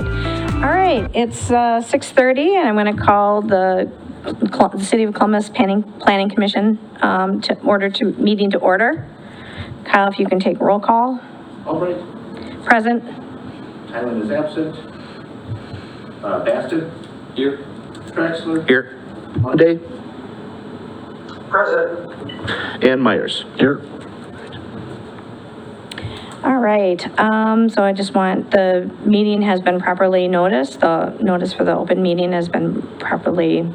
right. All right, it's 6:30, and I'm going to call the City of Columbus Planning Commission meeting to order. Kyle, if you can take roll call. Albright. Present. Highland is absent. Baston. Here. Traxler. Here. Monday. Present. And Myers. Here. All right, so I just want, the meeting has been properly noticed. The notice for the open meeting has been properly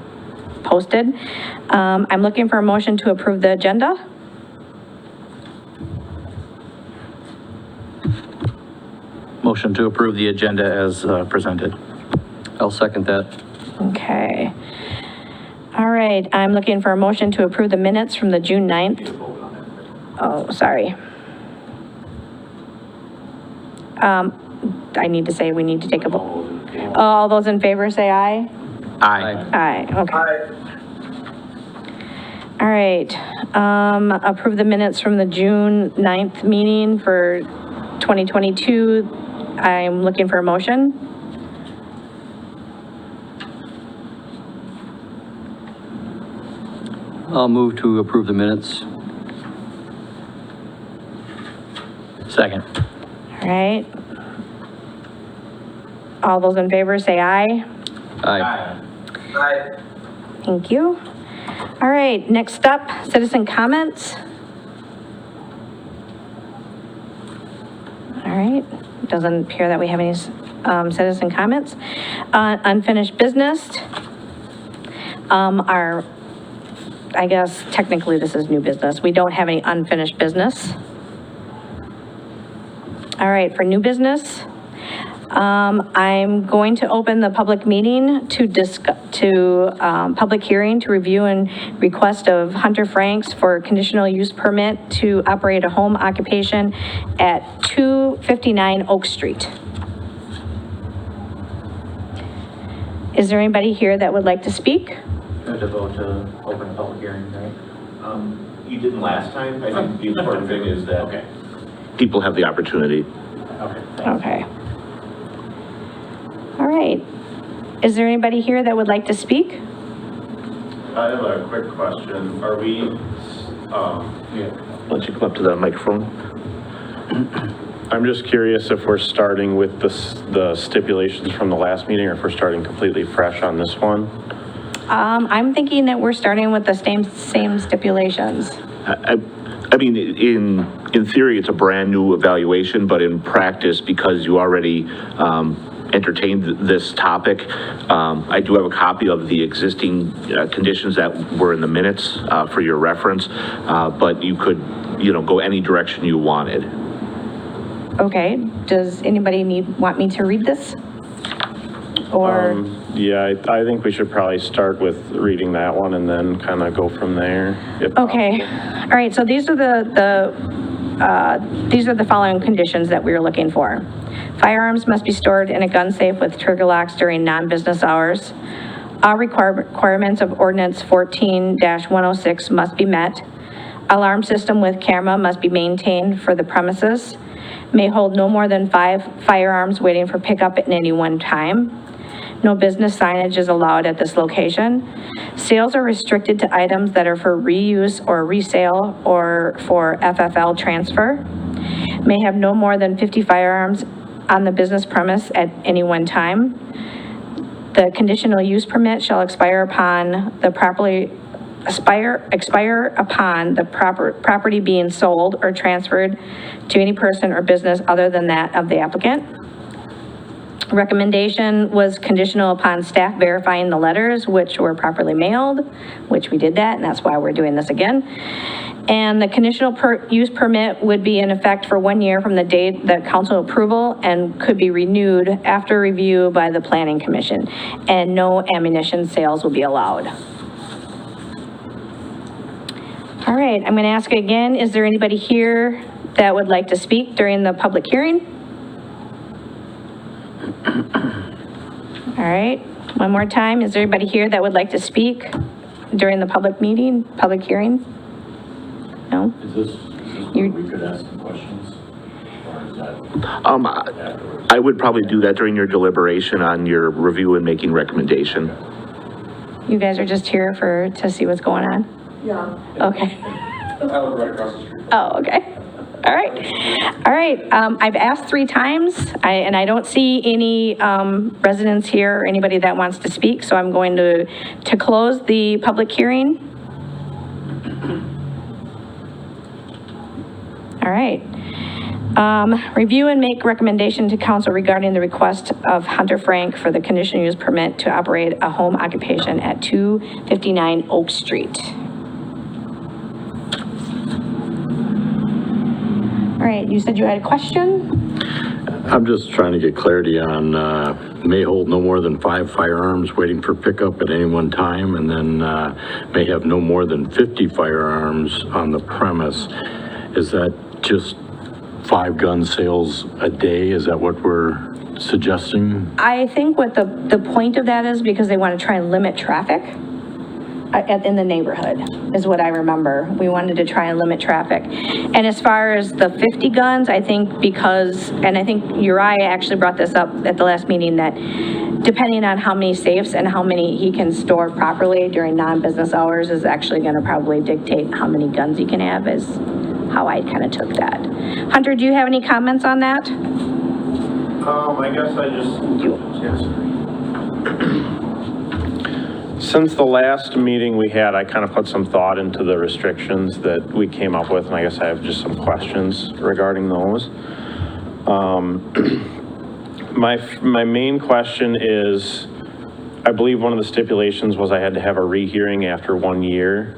posted. I'm looking for a motion to approve the agenda. Motion to approve the agenda as presented. I'll second that. Okay. All right, I'm looking for a motion to approve the minutes from the June 9th. Oh, sorry. I need to say, we need to take a vote. All those in favor say aye. Aye. Aye, okay. All right, approve the minutes from the June 9th meeting for 2022. I'm looking for a motion. I'll move to approve the minutes. Second. All right. All those in favor say aye. Aye. Thank you. All right, next up, citizen comments. All right, doesn't appear that we have any citizen comments. Unfinished business. I guess technically this is new business. We don't have any unfinished business. All right, for new business, I'm going to open the public meeting to public hearing to review and request of Hunter Franks for conditional use permit to operate a home occupation at 259 Oak Street. Is there anybody here that would like to speak? You have to vote to open a public hearing, right? You didn't last time. I think the important thing is that people have the opportunity. Okay. Okay. All right. Is there anybody here that would like to speak? I have a quick question. Are we, Why don't you come up to the microphone? I'm just curious if we're starting with the stipulations from the last meeting or if we're starting completely fresh on this one? I'm thinking that we're starting with the same stipulations. I mean, in theory, it's a brand new evaluation, but in practice, because you already entertained this topic, I do have a copy of the existing conditions that were in the minutes for your reference, but you could, go any direction you wanted. Okay, does anybody want me to read this? Or, Yeah, I think we should probably start with reading that one and then kind of go from there. if okay, possible. all right, so these are the following conditions that we are looking for. Firearms must be stored in a gun safe with trigger locks during non-business hours. All requirements of ordinance 14-106 must be met. Alarm system with camera must be maintained for the premises. May hold no more than 5 firearms waiting for pickup at any one time. No business signage is allowed at this location. Sales are restricted to items that are for reuse or resale or for FFL transfer. May have no more than 50 firearms on the business premise at any one time. The conditional use permit shall expire upon the property being sold or transferred to any person or business other than that of the applicant. Recommendation was conditional upon staff verifying the letters which were properly mailed, which we did that, and that's why we're doing this again. And the conditional use permit would be in effect for 1 year from the date that council approval and could be renewed after review by the planning commission, and no ammunition sales will be allowed. All right, I'm going to ask again, is there anybody here that would like to speak during the public hearing? All right, one more time. Is there anybody here that would like to speak during the public hearing? No? Is this where we could ask some questions? I would probably do that during your deliberation on your review and making recommendation. You guys are just here to see what's going on? Yeah. Okay. I live right across the street. Oh, okay. All right. All right. I've asked 3 times, and I don't see any residents here, or anybody that wants to speak, so I'm going to close the public hearing. All right. Review and make recommendation to council regarding the request of Hunter Frank for the conditional use permit to operate a home occupation at 259 Oak Street. All right, you said you had a question? I'm just trying to get clarity on, may hold no more than 5 firearms waiting for pickup at any one time, and then may have no more than 50 firearms on the premise. Is that just 5 gun sales a day? Is that what we're suggesting? I think what the point of that is because they want to try and limit traffic in the neighborhood, is what I remember. We wanted to try and limit traffic. And as far as the 50 guns, I think because, and I think Uriah actually brought this up at the last meeting, that depending on how many safes and how many he can store properly during non-business hours is actually going to probably dictate how many guns he can have, is how I kind of took that. Hunter, do you have any comments on that? I guess I just, You- since the last meeting we had, I kind of put some thought into the restrictions that we came up with, and I guess I have just some questions regarding those. My main question is, I believe one of the stipulations was I had to have a rehearing after 1 year.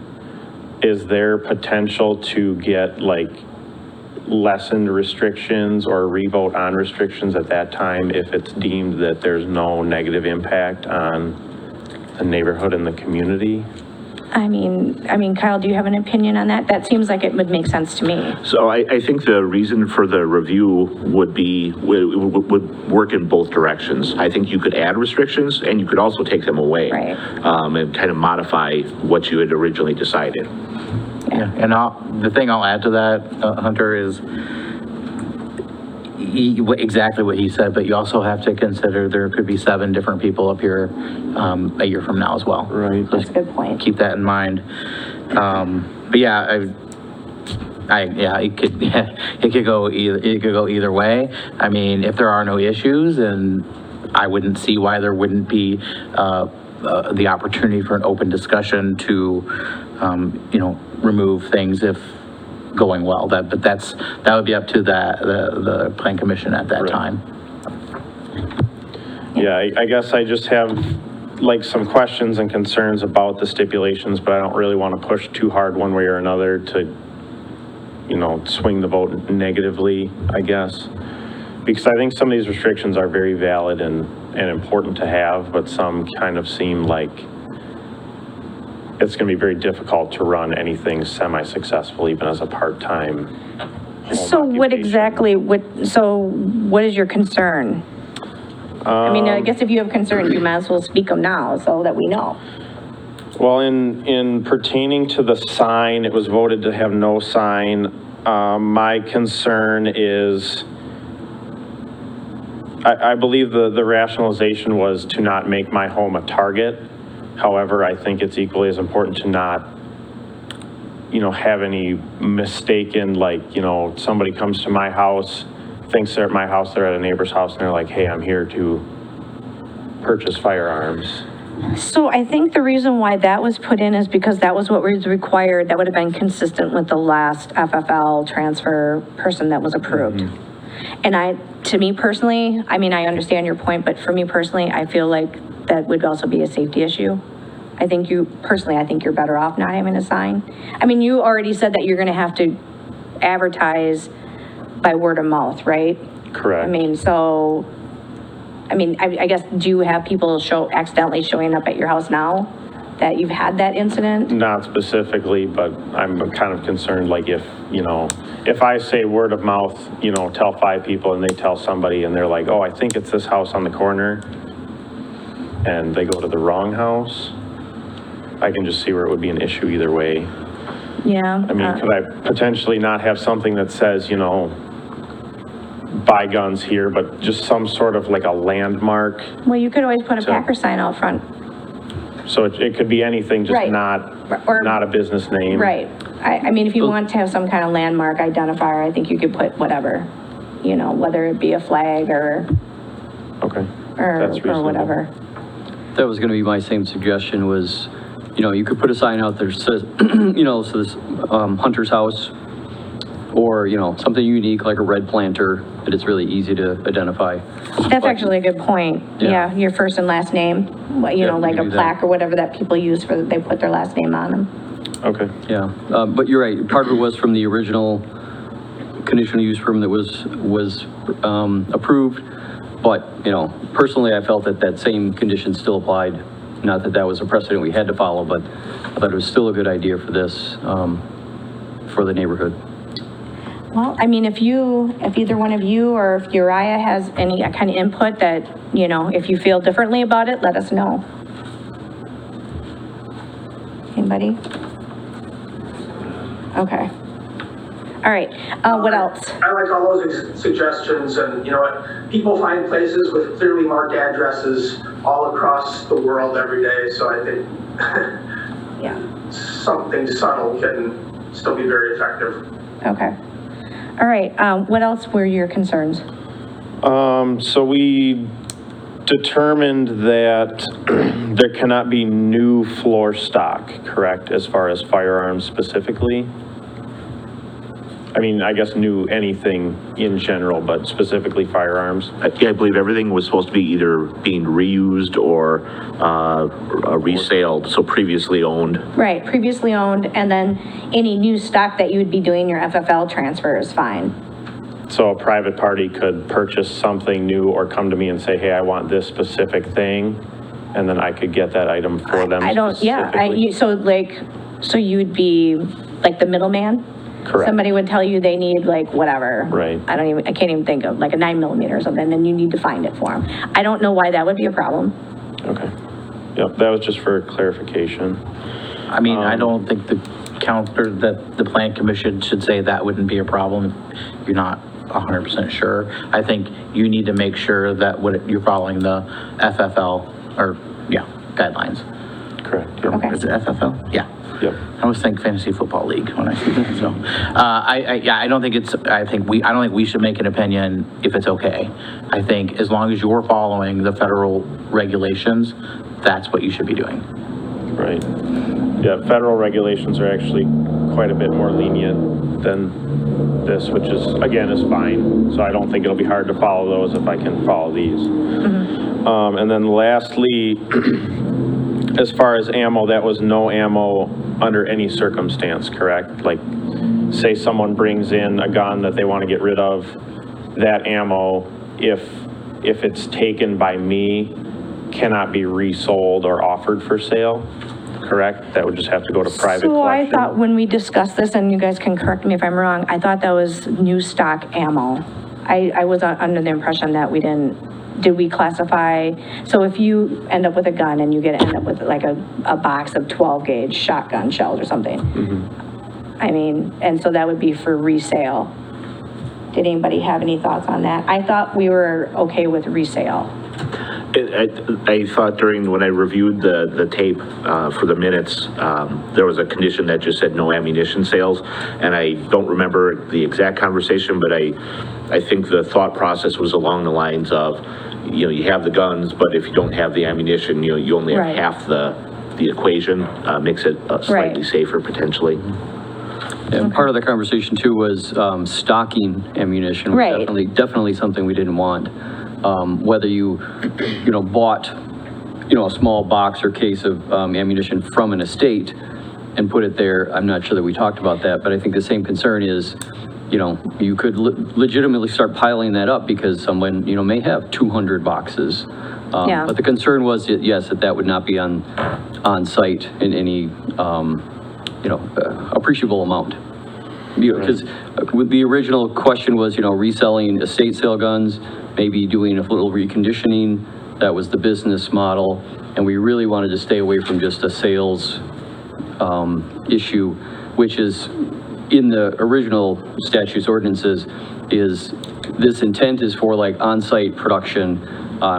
Is there potential to get like lessened restrictions or revote on restrictions at that time if it's deemed that there's no negative impact on the neighborhood and the community? I mean, Kyle, do you have an opinion on that? That seems like it would make sense to me. So I think the reason for the review would work in both directions. I think you could add restrictions and you could also take them away. Right. And kind of modify what you had originally decided. Yeah, and the thing I'll add to that, Hunter, is exactly what he said, but you also have to consider there could be 7 different people up here a year from now as well. Right. So That's a good point. keep that in mind. But yeah, it could go either way. I mean, if there are no issues, and I wouldn't see why there wouldn't be the opportunity for an open discussion to, remove things if going well. That would be up to the plan commission at that Right. time. Yeah, I guess I just have like some questions and concerns about the stipulations, but I don't really want to push too hard one way or another to, swing the vote negatively, I guess. Because I think some of these restrictions are very valid and important to have, but some kind of seem like it's going to be very difficult to run anything semi-successful, even as a part-time home So what occupation. exactly, what is your concern? I mean, I guess if you have concerns, you might as well speak them now so that we know. Well, in pertaining to the sign, it was voted to have no sign. My concern is, I believe the rationalization was to not make my home a target. However, I think it's equally as important to not, have any mistaken, somebody comes to my house, thinks they're at my house, they're at a neighbor's house, and they're like, hey, I'm here to purchase firearms. So I think the reason why that was put in is because that was what was required. That would have been consistent with the last FFL transfer person that was approved. And to me personally, I mean, I understand your point, but for me personally, I feel like that would also be a safety issue. I think you're better off not having a sign. I mean, you already said that you're going to have to advertise by word of mouth, right? Correct. I mean, so, I guess, do you have people accidentally showing up at your house now that you've had that incident? Not specifically, but I'm kind of concerned, like if I say word of mouth, tell 5 people and they tell somebody and they're like, oh, I think it's this house on the corner, and they go to the wrong house, I can just see where it would be an issue either way. Yeah. I mean, could I potentially not have something that says, buy guns here, but just some sort of like a landmark. Well, you could always put a So- Packer sign out front. So it could be anything, just Right. Or- not a business name. Right. I mean, if you want to have some kind of landmark identifier, I think you could put whatever, you know, whether it be a flag or Okay. That's reasonable. whatever. That was going to be my same suggestion was, you know, you could put a sign out there that says, you know, so this Hunter's House, or, you know, something unique like a red planter that it's really easy to identify. That's actually a good point. Yeah. Yeah, your first and last name, what, you Yeah, know, we like can a do that. plaque or whatever that people use for, they put their last name on them. Okay. Yeah, but you're right, part of it was from the original conditional use permit that was approved, but, you know, personally, I felt that that same condition still applied. Not that that was a precedent we had to follow, but I thought it was still a good idea for this, for the neighborhood. Well, I mean, if either one of you or if Uriah has any kind of input that, you know, if you feel differently about it, let us know. Anybody? Okay. All right, what else? I like all those suggestions, and you know what? People find places with clearly marked addresses all across the world every day, so I think Yeah, something subtle can still be very effective. okay. All right, what else were your concerns? So we determined that there cannot be new floor stock, correct, as far as firearms specifically? I mean, I guess new anything in general, but specifically firearms. Yeah, I believe everything was supposed to be either being reused or resaled, so previously owned. Right, previously owned, and then any new stock that you would be doing your FFL transfer is fine. So a private party could purchase something new or come to me and say, hey, I want this specific thing, and then I could get that item for them I don't, yeah, specifically? so you would be like the middleman? Correct. Somebody would tell you they need like whatever. Right. I can't even think of, like a 9mm or something, and you need to find it for them. I don't know why that would be a problem. Okay. Yep, that was just for clarification. I mean, I don't think the counter, that the plan commission should say that wouldn't be a problem if you're not 100% sure. I think you need to make sure that you're following the FFL, or, yeah, guidelines. Correct. Yep. Okay. Is it FFL? Yeah. Yep. I always think Fantasy Football League when I see that, so. I don't think I don't think we should make an opinion if it's okay. I think as long as you're following the federal regulations, that's what you should be doing. Right. Yeah, federal regulations are actually quite a bit more lenient than this, which is, again, is fine. So I don't think it'll be hard to follow those if I can follow these. And then lastly, as far as ammo, that was no ammo under any circumstance, correct? Like, say someone brings in a gun that they want to get rid of, that ammo, if it's taken by me, cannot be resold or offered for sale, correct? That would just have to go to private So I collection? thought when we discussed this, and you guys can correct me if I'm wrong, I thought that was new stock ammo. I was under the impression that did we classify, so if you end up with a gun and you end up with like a box of 12 gauge shotgun shells or something. I mean, and so that would be for resale. Did anybody have any thoughts on that? I thought we were okay with resale. I thought when I reviewed the tape for the minutes, there was a condition that just said no ammunition sales, and I don't remember the exact conversation, but I think the thought process was along the lines of, you know, you have the guns, but if you don't have the ammunition, you only have Right. half the equation, makes it slightly Right. safer potentially. And part of the conversation too was stocking ammunition. Was Right. Definitely something we didn't want. Whether you bought, a small box or case of ammunition from an estate and put it there, I'm not sure that we talked about that, but I think the same concern is, you could legitimately start piling that up because someone, may have 200 boxes. Yeah. But the concern was, yes, that would not be on site in any, appreciable amount. Because with the original question was, reselling estate sale guns, maybe doing a little reconditioning. That was the business model. And we really wanted to stay away from just a sales issue, which is in the original statutes ordinances, is, this intent is for like on-site production,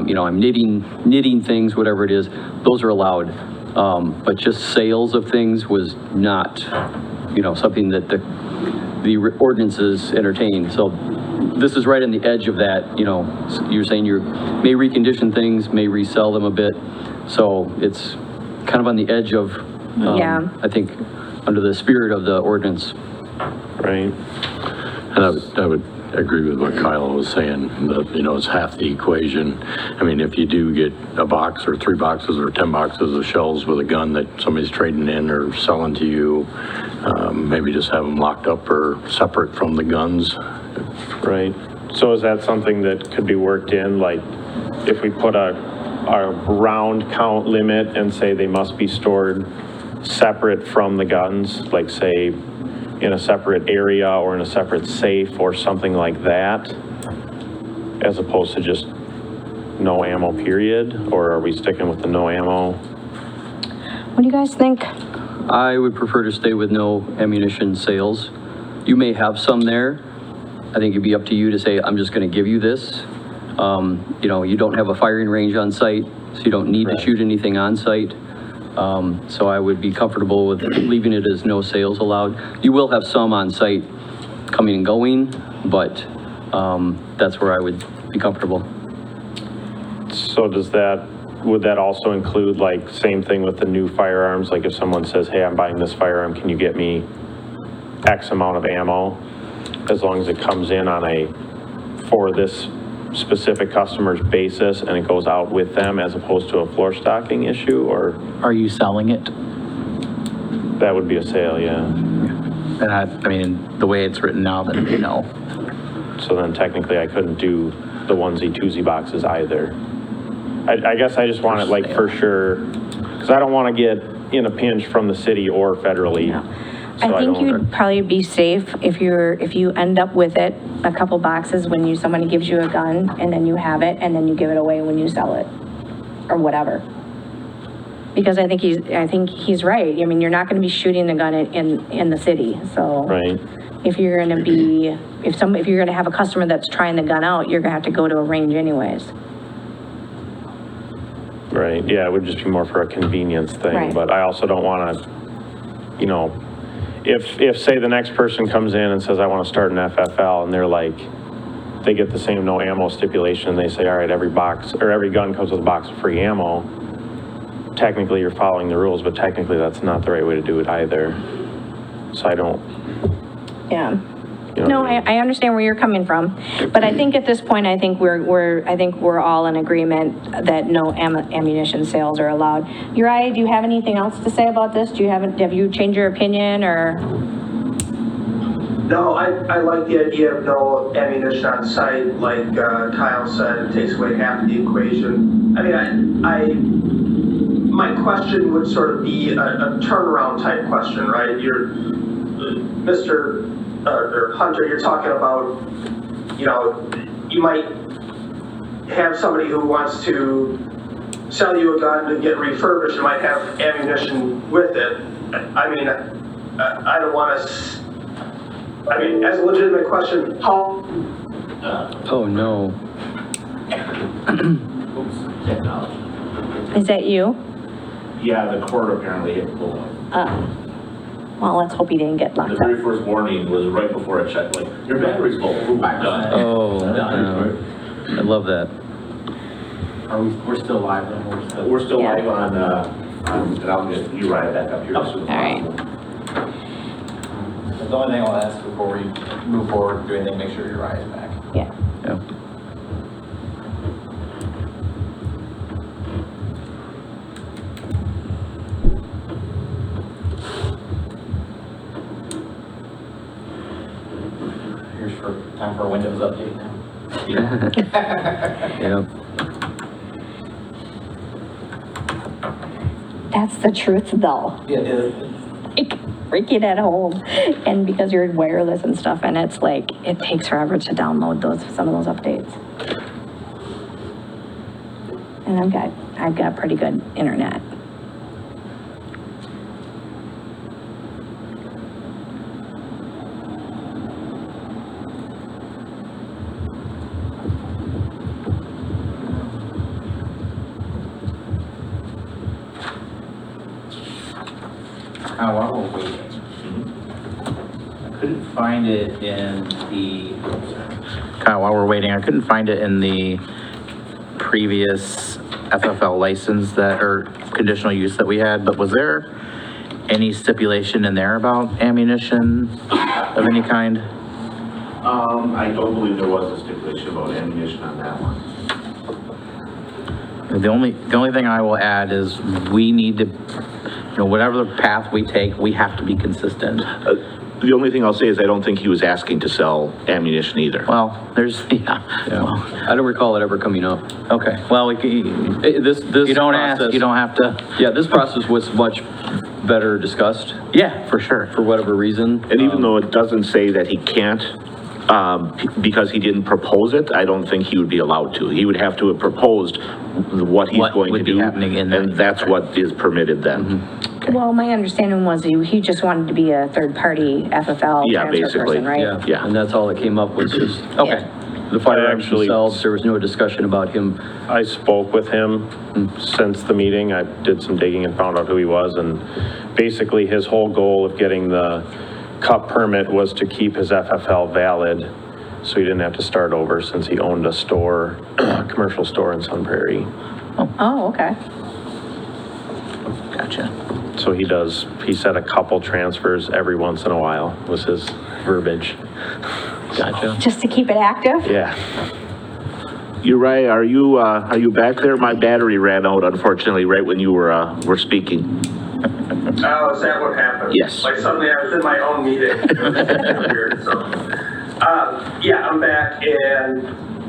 you know, I'm knitting things, whatever it is, those are allowed. But just sales of things was not, you know, something that the ordinances entertain. So this is right on the edge of that, you know, you're saying you may recondition things, may resell them a bit. So it's kind of on the edge of, Yeah. I think, under the spirit of the ordinance. Right? And I would agree with what Kyle was saying, that, you know, it's half the equation. I mean, if you do get a box or 3 boxes or 10 boxes of shells with a gun that somebody's trading in or selling to you, maybe just have them locked up or separate from the guns. Right. So is that something that could be worked in, like if we put a round count limit and say they must be stored separate from the guns, like say in a separate area or in a separate safe or something like that, as opposed to just no ammo period? Or are we sticking with the no ammo? What do you guys think? I would prefer to stay with no ammunition sales. You may have some there. I think it'd be up to you to say, I'm just going to give you this. You know, you don't have a firing range on site, so you don't need to shoot anything on site. So I would be comfortable with leaving it as no sales allowed. You will have some on site coming and going, but that's where I would be comfortable. So would that also include, like, same thing with the new firearms? Like if someone says, hey, I'm buying this firearm, can you get me X amount of ammo? As long as it comes in for this specific customer's basis and it goes out with them, as opposed to a floor stocking issue? Or Are you selling it? that would be a sale, yeah. And I mean, the way it's written now, then no. So then technically I couldn't do the onesie twosie boxes either. I guess I just want it like for sure, because I don't want to get in a pinch from the city or federally. So I think don't- you'd probably be safe if you end up with it, a couple boxes when somebody gives you a gun and then you have it and then you give it away when you sell it or whatever. Because I think he's right. I mean, you're not going to be shooting the gun in the city. So Right. if you're going to have a customer that's trying the gun out, you're going to have to go to a range anyways. Right, yeah, it would just be more for a convenience thing, Right. but I also don't want to, you know, if say the next person comes in and says, I want to start an FFL, and they're like, they get the same no ammo stipulation, and they say, all right, every box, or every gun comes with a box of free ammo, technically you're following the rules, but technically that's not the right way to do it either. So I don't, Yeah. you know. No, what I mean? I understand where you're coming from, but I think at this point, I think we're all in agreement that no ammunition sales are allowed. Uriah, do you have anything else to say about this? Have you changed your opinion or? No, I like the idea of no ammunition on site. Like Kyle said, it takes away half the equation. I mean, my question would sort of be a turnaround type question, right? Mr. or Hunter, you're talking about, you know, you might have somebody who wants to sell you a gun to get refurbished and might have ammunition with it. I mean, I don't want to, I mean, as a legitimate question, how, Oh, no. Is that you? Yeah, the cord apparently hit the pole. Well, let's hope he didn't get The locked very up. first warning was right before I checked, like, your battery's full. Boom, done. Oh, no. I love that. We're still live then? We're still Yeah. live on, and I'll get you right back up here as soon as All right. possible. The only thing I'll ask before we move forward, do anything, make sure your eye is back. Yeah. Yeah. Here's time for a Windows update now. Yeah. That's the truth though. Yeah, Like, freaking at home. And because you're wireless and stuff, and it's like, it takes forever to download some of those updates. And I've got pretty good internet. While we're waiting, I couldn't find it in the, Kyle, while we're waiting, I couldn't find it in the previous FFL license that, or conditional use that we had, but was there any stipulation in there about ammunition of any kind? I don't believe there was a stipulation about ammunition on that one. The only thing I will add is we need to, you know, whatever the path we take, we have to be consistent. The only thing I'll say is I don't think he was asking to sell ammunition either. Well, there's, yeah. Well, I don't recall it ever coming up. okay, well, we can, This you don't ask, process- you don't have to, Yeah, this process was much better discussed yeah, for sure. for whatever reason. And even though it doesn't say that he can't, because he didn't propose it, I don't think he would be allowed to. He would have to have proposed what he's What going to would be do. happening in that. And that's what is permitted then. Well, my understanding was he just wanted to be a third-party FFL Yeah, transfer basically. person, right? Yeah, Yeah. and that's all that came up was just Okay, the firearms actually- themselves. There was no discussion about him. I spoke with him since the meeting. I did some digging and found out who he was, and basically his whole goal of getting the cup permit was to keep his FFL valid, so he didn't have to start over since he owned a store, commercial store in Sun Prairie. Oh, okay. gotcha. So he said a couple transfers every once in a while was his verbiage. Gotcha. Just to keep it active? Yeah. Uriah, are you back there? My battery ran out unfortunately right when you were speaking. Oh, is that what happened? Yes. Like suddenly I was in my own meeting. It was weird, so. Yeah, I'm back and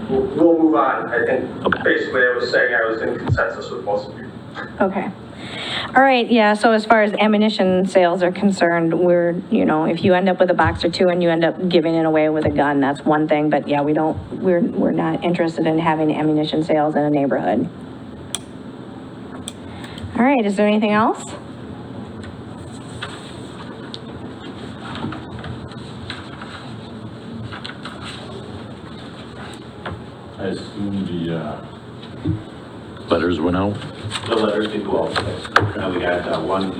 we'll move on. I think Okay. basically I was saying I was in consensus with most of you. Okay. All right, yeah, so as far as ammunition sales are concerned, if you end up with a box or two and you end up giving it away with a gun, that's one thing, but yeah, we're not interested in having ammunition sales in a neighborhood. All right, is there anything else? I assume the letters went out? The letters did go out today. And we got one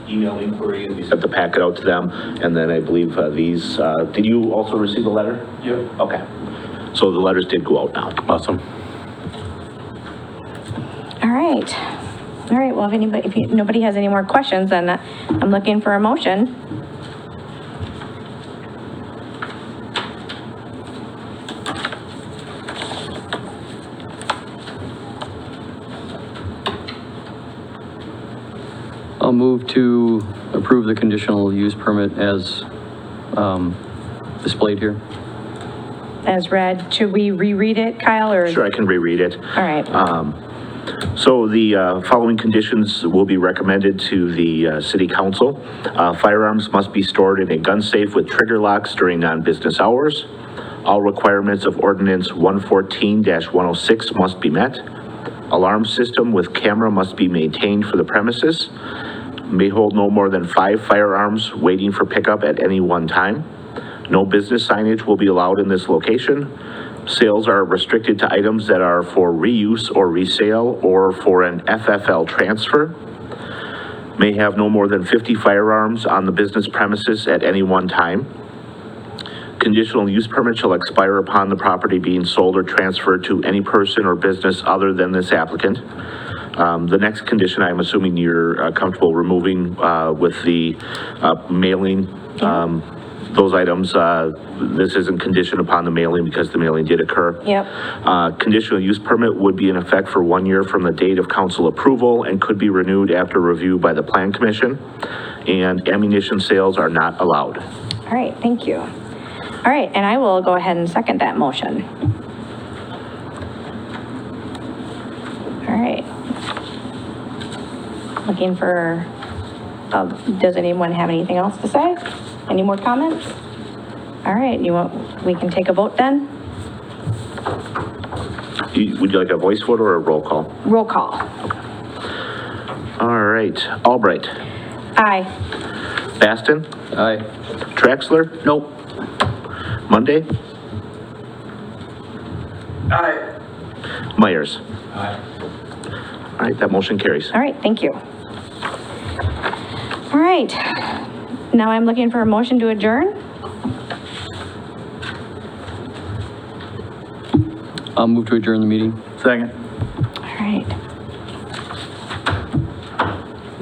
email inquiry, and we sent the packet out to them. And then I believe these, did you also receive a letter? Yep. Okay. So the letters did go out now. Awesome. All right. All right, well, if nobody has any more questions, then I'm looking for a motion. I'll move to approve the conditional use permit as displayed here. As read, should we reread it, Kyle, or? Sure, I can reread it. All right. So the following conditions will be recommended to the city council. Firearms must be stored in a gun safe with trigger locks during non-business hours. All requirements of ordinance 114-106 must be met. Alarm system with camera must be maintained for the premises. May hold no more than 5 firearms waiting for pickup at any one time. No business signage will be allowed in this location. Sales are restricted to items that are for reuse or resale or for an FFL transfer. May have no more than 50 firearms on the business premises at any one time. Conditional use permit shall expire upon the property being sold or transferred to any person or business other than this applicant. The next condition, I'm assuming you're comfortable removing with the mailing. Those items, this isn't conditioned upon the mailing because the mailing did occur. Yep. Conditional use permit would be in effect for 1 year from the date of council approval and could be renewed after review by the plan commission. And ammunition sales are not allowed. All right, thank you. All right, and I will go ahead and second that motion. All right. Looking for, does anyone have anything else to say? Any more comments? All right, we can take a vote then? Would you like a voice vote or a roll call? Roll call. All right, Albright, Aye. Baston, Aye. Traxler, Nope. Monday, Aye. Myers. All right, that motion carries. All right, thank you. All right. Now I'm looking for a motion to adjourn. I'll move to adjourn the meeting. Second. All right.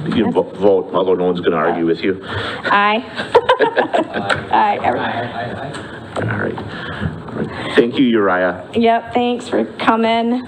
You can vote, although no one's going to argue with you. Aye. Aye. All right. All right. Thank you, Uriah. Yep, thanks for coming.